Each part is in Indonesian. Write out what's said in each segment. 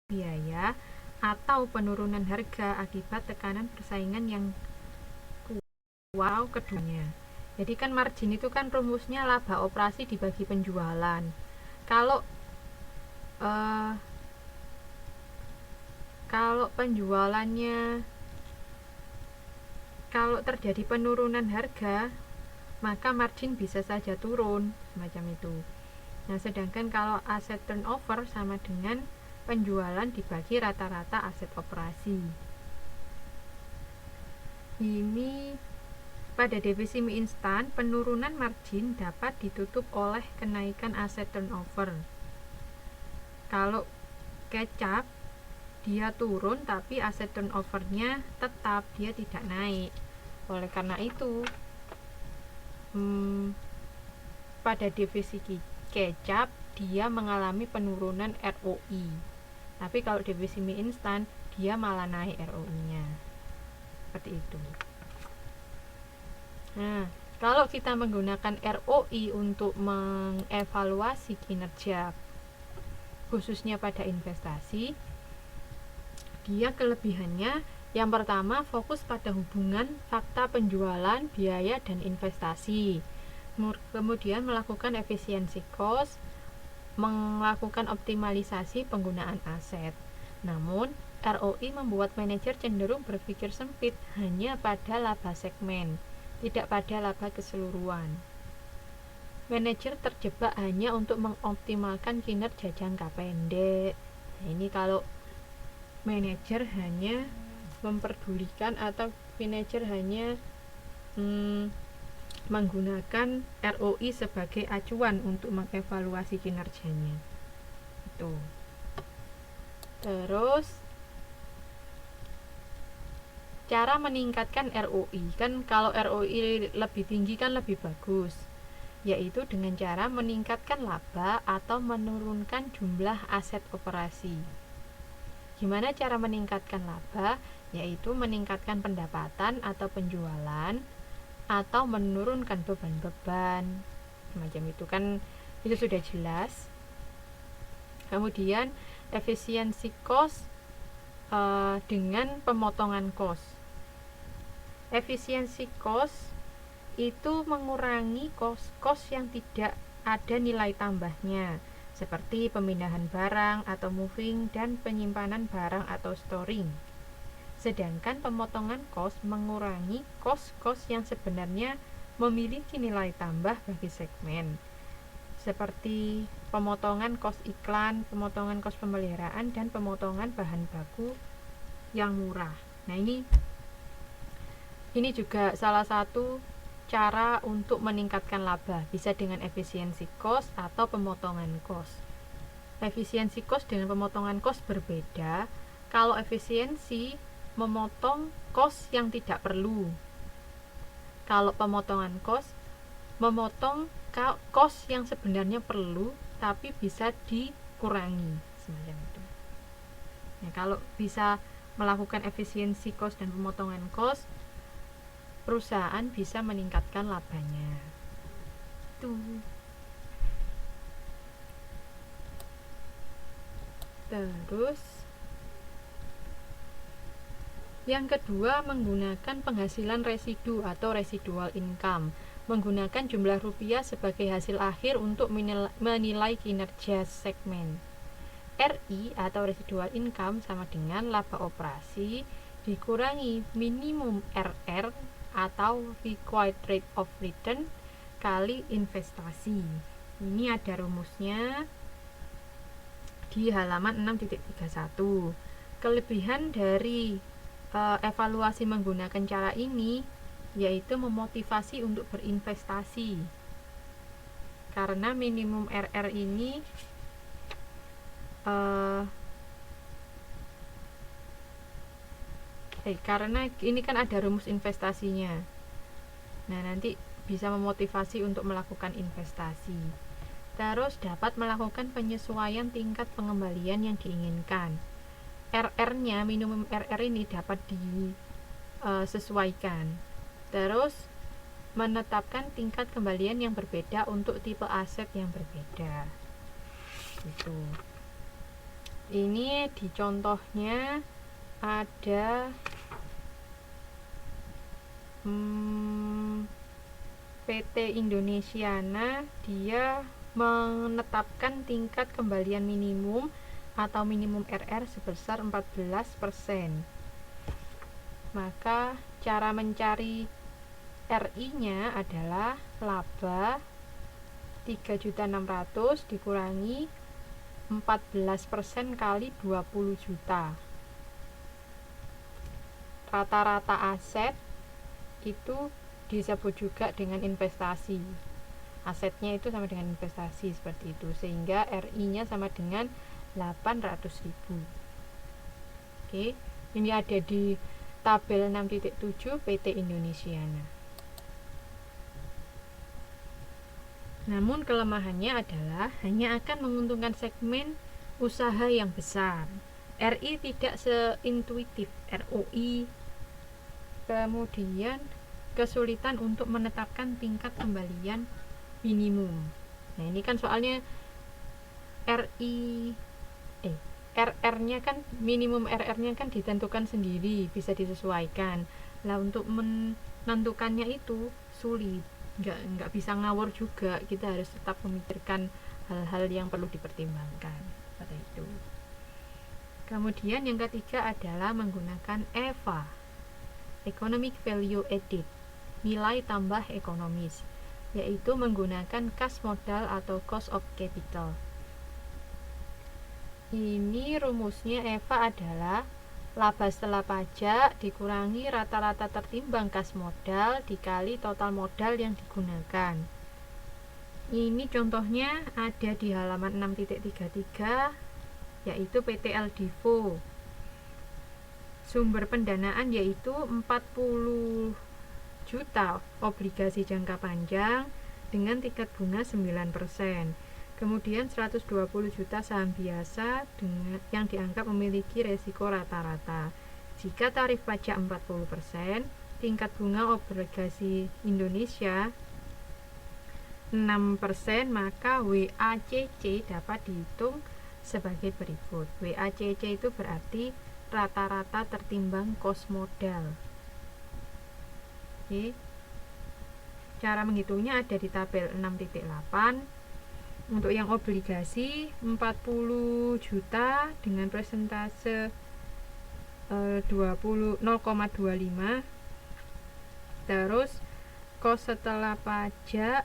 biaya atau penurunan harga akibat tekanan persaingan yang kuat keduanya. Jadi kan margin itu kan rumusnya laba operasi dibagi penjualan. Kalau penjualannya, kalau terjadi penurunan harga, maka margin bisa saja turun, semacam itu. Nah, sedangkan kalau aset turnover sama dengan penjualan dibagi rata-rata aset operasi. Ini pada divisi mie instan, penurunan margin dapat ditutup oleh kenaikan aset turnover. Kalau kecap, dia turun tapi aset turnovernya tetap, dia tidak naik. Oleh karena itu, pada divisi kecap dia mengalami penurunan ROI. Tapi kalau divisi mie instan dia malah naik ROI-nya. Seperti itu. Nah, kalau kita menggunakan ROI untuk mengevaluasi kinerja khususnya pada investasi, dia kelebihannya yang pertama fokus pada hubungan fakta penjualan, biaya, dan investasi. Kemudian melakukan efisiensi cost, melakukan optimalisasi penggunaan aset. Namun, ROI membuat manajer cenderung berpikir sempit hanya pada laba segmen, tidak pada laba keseluruhan. Manajer terjebak hanya untuk mengoptimalkan kinerja jangka pendek. Nah, ini kalau manajer hanya memperdulikan atau manajer hanya menggunakan ROI sebagai acuan untuk mengevaluasi kinerjanya. Itu. Terus cara meningkatkan ROI, kan kalau ROI lebih tinggi kan lebih bagus, yaitu dengan cara meningkatkan laba atau menurunkan jumlah aset operasi. Gimana cara meningkatkan laba? Yaitu meningkatkan pendapatan atau penjualan, atau menurunkan beban-beban macam itu, kan itu sudah jelas. Kemudian efisiensi cost dengan pemotongan cost. Efisiensi cost itu mengurangi cost yang tidak ada nilai tambahnya, seperti pemindahan barang atau moving dan penyimpanan barang atau storing. Sedangkan pemotongan cost mengurangi cost yang sebenarnya memiliki nilai tambah bagi segmen, seperti pemotongan cost iklan, pemotongan cost pemeliharaan, dan pemotongan bahan baku yang murah. Nah, ini juga salah satu cara untuk meningkatkan laba, bisa dengan efisiensi cost atau pemotongan cost. Efisiensi cost dengan pemotongan cost berbeda. Kalau efisiensi memotong cost yang tidak perlu. Kalau pemotongan cost memotong cost yang sebenarnya perlu tapi bisa dikurangi, semacam itu. Nah, kalau bisa melakukan efisiensi cost dan pemotongan cost, perusahaan bisa meningkatkan labanya. Terus yang kedua, menggunakan penghasilan residu atau residual income, menggunakan jumlah rupiah sebagai hasil akhir untuk menilai kinerja segmen. RI atau residual income sama dengan laba operasi dikurangi minimum RR atau required rate of return kali investasi. Ini ada rumusnya di halaman 6.31. Kelebihan dari evaluasi menggunakan cara ini yaitu memotivasi untuk berinvestasi, karena minimum RR ini karena ini kan ada rumus investasinya. Nah, nanti bisa memotivasi untuk melakukan investasi. Terus dapat melakukan penyesuaian tingkat pengembalian yang diinginkan. RR-nya, minimum RR ini dapat disesuaikan. Terus menetapkan tingkat kembalian yang berbeda untuk tipe aset yang berbeda. Gitu. Ini di contohnya ada PT Indonesiana, dia menetapkan tingkat kembalian minimum atau minimum RR sebesar 14%. Maka cara mencari RI-nya adalah laba 3.600.000 dikurangi 14% kali 20 juta. Rata-rata aset itu disebut juga dengan investasi. Asetnya itu sama dengan investasi seperti itu, sehingga RI-nya sama dengan 800.000. Oke, ini ada di tabel 6.7 PT Indonesiana. Namun kelemahannya adalah hanya akan menguntungkan segmen usaha yang besar. RI tidak seintuitif ROI. Kemudian kesulitan untuk menetapkan tingkat kembalian minimum. Nah, ini kan soalnya RR-nya kan, minimum RR-nya kan ditentukan sendiri, bisa disesuaikan. Lah untuk menentukannya itu sulit, nggak bisa ngawur juga, kita harus tetap memikirkan hal-hal yang perlu dipertimbangkan pada itu. Kemudian yang ketiga adalah menggunakan EVA, Economic Value Added, nilai tambah ekonomis, yaitu menggunakan kas modal atau cost of capital. Ini rumusnya EVA adalah laba setelah pajak dikurangi rata-rata tertimbang kas modal dikali total modal yang digunakan. Ini contohnya ada di halaman 6.33, yaitu PT Aldivo. Sumber pendanaan yaitu 40 juta obligasi jangka panjang dengan tingkat bunga 9%. Kemudian 120 juta saham biasa dengan yang dianggap memiliki resiko rata-rata. Jika tarif pajak 40%, tingkat bunga obligasi Indonesia 6%, maka WACC dapat dihitung sebagai berikut. WACC itu berarti rata-rata tertimbang kos modal. Oke. Cara menghitungnya ada di tabel 6.8. Untuk yang obligasi 40 juta dengan persentase 0,25. Terus kos setelah pajak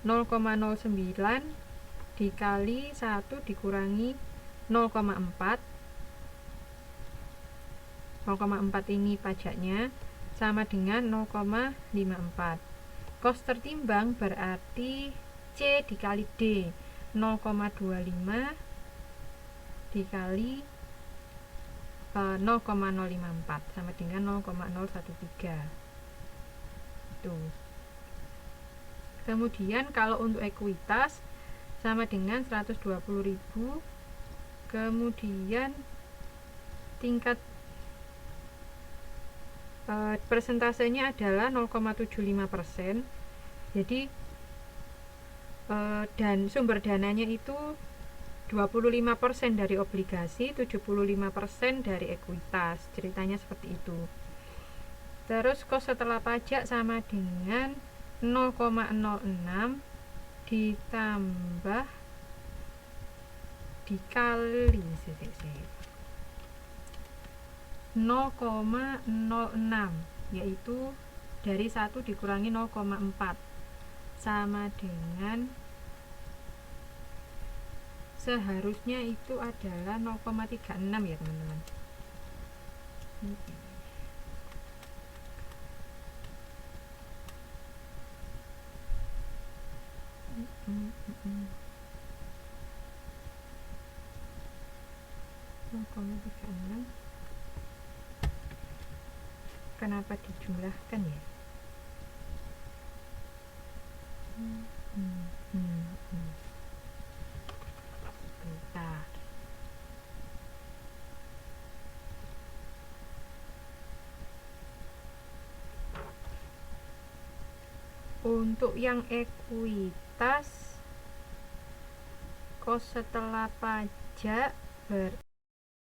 0,09 dikali 1 dikurangi 0,4. 0,4 ini pajaknya sama dengan 0,54. Kos tertimbang berarti C dikali D, 0,25 dikali 0,054 sama dengan 0,013. Tuh. Kemudian kalau untuk ekuitas sama dengan 120.000. Kemudian tingkat persentasenya adalah 0,75%. Jadi dan sumber dananya itu 25% dari obligasi, 75% dari ekuitas. Ceritanya seperti itu. Terus kos setelah pajak sama dengan 0,06 ditambah dikali 0,06, yaitu dari 1 dikurangi 0,4 sama dengan, seharusnya itu adalah 0,36 ya teman-teman. Kenapa dijumlahkan ya? Bentar. Untuk yang ekuitas, kos setelah pajak Ber-